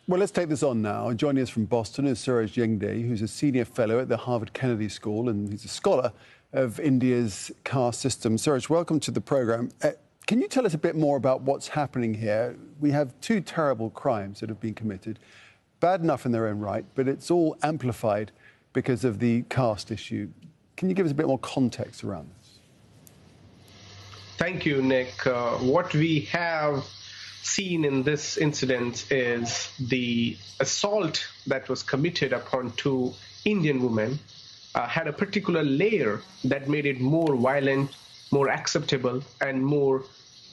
Well, let's take this on now. Joining us from Boston is Suraj Yengde, who's a senior fellow at the Harvard Kennedy School, and he's a scholar of India's caste system. Suraj, welcome to the programme. Can you tell us a bit more about what's happening here? We have two terrible crimes that have been committed, bad enough in their own right, but it's all amplified because of the caste issue. Can you give us a bit more context around this? Thank you, Nick. What we have seen in this incident is the assault that was committed upon two Indian women had a particular layer that made it more violent, more acceptable, and more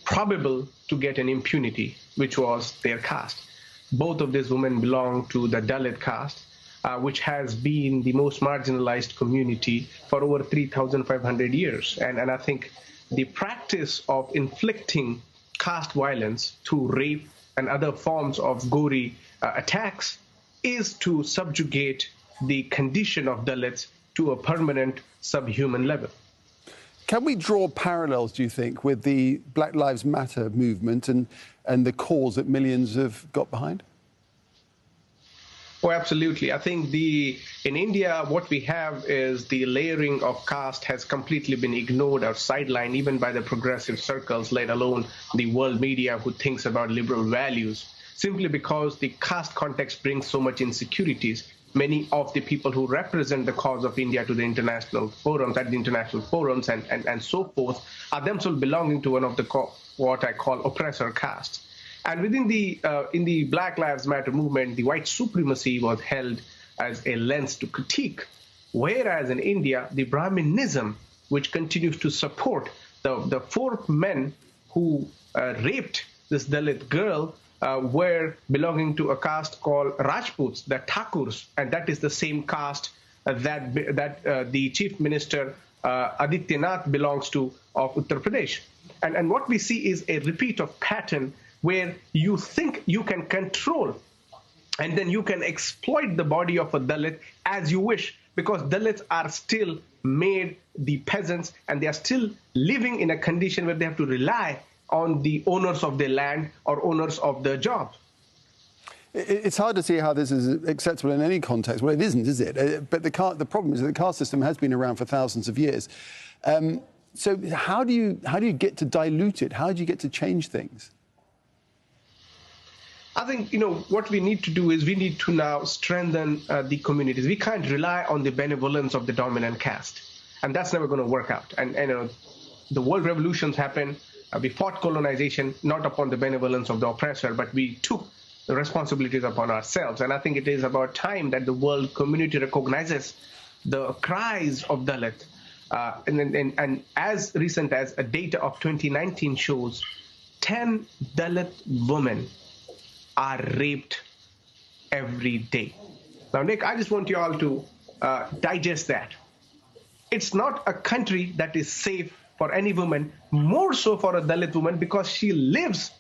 probable to get an impunity, which was their caste. Both of these women belong to the Dalit caste, which has been the most marginalized community for over 3,500 years. And I think the practice of inflicting caste violence through rape and other forms of gory attacks is to subjugate the condition of Dalits to a permanent subhuman level. Can we draw parallels, do you think, with the Black Lives Matter movement and the cause that millions have got behind? Oh, absolutely. I think in India, what we have is the layering of caste has completely been ignored or sidelined, even by the progressive circles, let alone the world media who thinks about liberal values, simply because the caste context brings so much insecurities. Many of the people who represent the cause of India to the international forums, and so forth, are themselves belonging to one of the what I call oppressor castes. And within in the Black Lives Matter movement, the white supremacy was held as a lens to critique, whereas in India, the Brahminism, which continues to support the four men who raped this Dalit girl, were belonging to a caste called Rajputs, the Thakurs, and that is the same caste that the Chief Minister Adityanath belongs to of Uttar Pradesh. And what we see is a repeat of pattern where you think you can control and then you can exploit the body of a Dalit as you wish, because Dalits are still made the peasants and they are still living in a condition where they have to rely on the owners of their land or owners of the job. It's hard to see how this is acceptable in any context. Well, it isn't, is it? But the problem is that the caste system has been around for thousands of years. So how do you get to dilute it? How do you get to change things? I think, what we need to do is we need to now strengthen the communities. We can't rely on the benevolence of the dominant caste, and that's never going to work out. And the world revolutions happened. We fought colonization, not upon the benevolence of the oppressor, but we took the responsibilities upon ourselves. And I think it is about time that the world community recognizes the cries of Dalit. And as recent as a data of 2019 shows, 10 Dalit women are raped every day. Now, Nick, I just want you all to digest that. It's not a country that is safe for any woman, more so for a Dalit woman, because she lives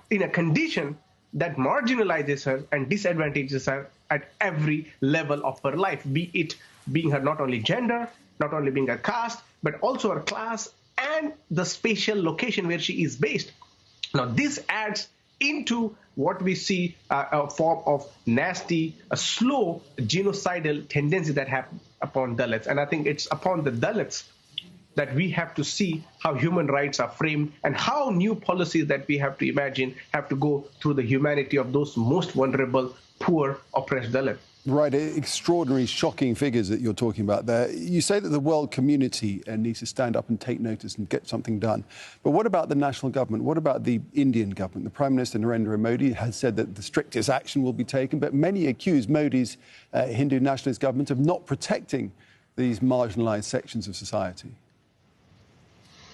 in a condition that marginalizes her and disadvantages her at every level of her life, be it being her not only gender, not only being a caste, but also her class and the spatial location where she is based. Now, this adds into what we see a form of nasty, slow genocidal tendency that happen upon Dalits. And I think it's upon the Dalits that we have to see how human rights are framed and how new policies that we have to imagine have to go through the humanity of those most vulnerable, poor, oppressed Dalits. Right, extraordinary, shocking figures that you're talking about there. You say that the world community needs to stand up and take notice and get something done. But what about the national government? What about the Indian government? The Prime Minister Narendra Modi has said that the strictest action will be taken, but many accuse Modi's Hindu nationalist government of not protecting these marginalised sections of society.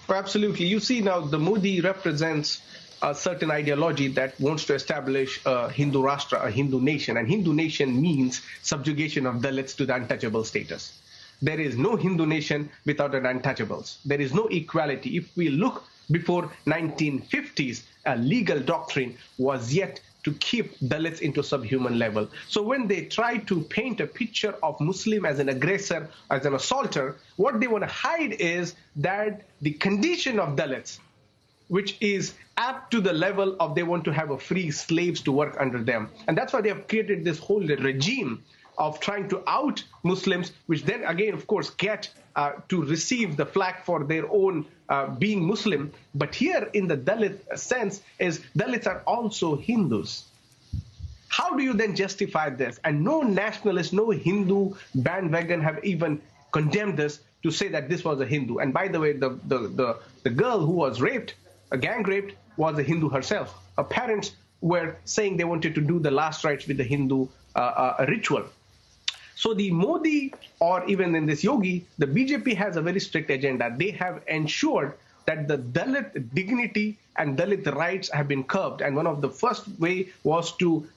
Oh, absolutely. You see now the Modi represents a certain ideology that wants to establish a Hindu Rashtra, a Hindu nation. And Hindu nation means subjugation of Dalits to the untouchable status. There is no Hindu nation without the untouchables. There is no equality. If we look before 1950s, a legal doctrine was yet to keep Dalits into subhuman level. So when they try to paint a picture of Muslim as an aggressor, as an assaulter, what they want to hide is that the condition of Dalits which is apt to the level of they want to have a free slaves to work under them. And that's why they have created this whole regime of trying to out Muslims, which then again, of course, get to receive the flack for their own being Muslim. But here in the Dalit sense is Dalits are also Hindus. How do you then justify this? And no nationalist, no Hindu bandwagon have even condemned this to say that this was a Hindu. And by the way, the girl who was raped, gang raped, was a Hindu herself. Her parents were saying they wanted to do the last rites with the Hindu ritual. So the Modi, or even in this Yogi, the BJP has a very strict agenda. They have ensured that the Dalit dignity and Dalit rights have been curbed. And one of the first way was to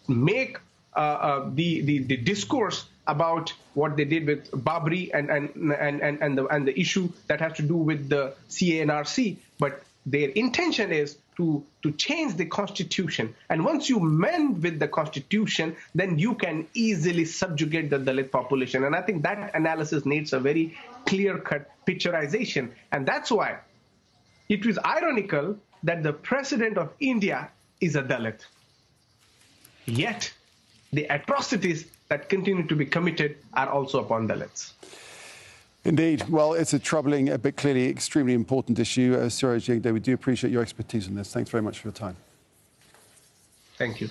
make the discourse about what they did with Babri and the issue that has to do with the CANRC. But their intention is to change the constitution. And once you mend with the constitution, then you can easily subjugate the Dalit population. And I think that analysis needs a very clear-cut picturization. And that's why it was ironical that the president of India is a Dalit. Yet the atrocities that continue to be committed are also upon Dalits. Indeed. Well, it's a troubling, but clearly extremely important issue. Suraj Yengde, we do appreciate your expertise on this. Thanks very much for your time. Thank you.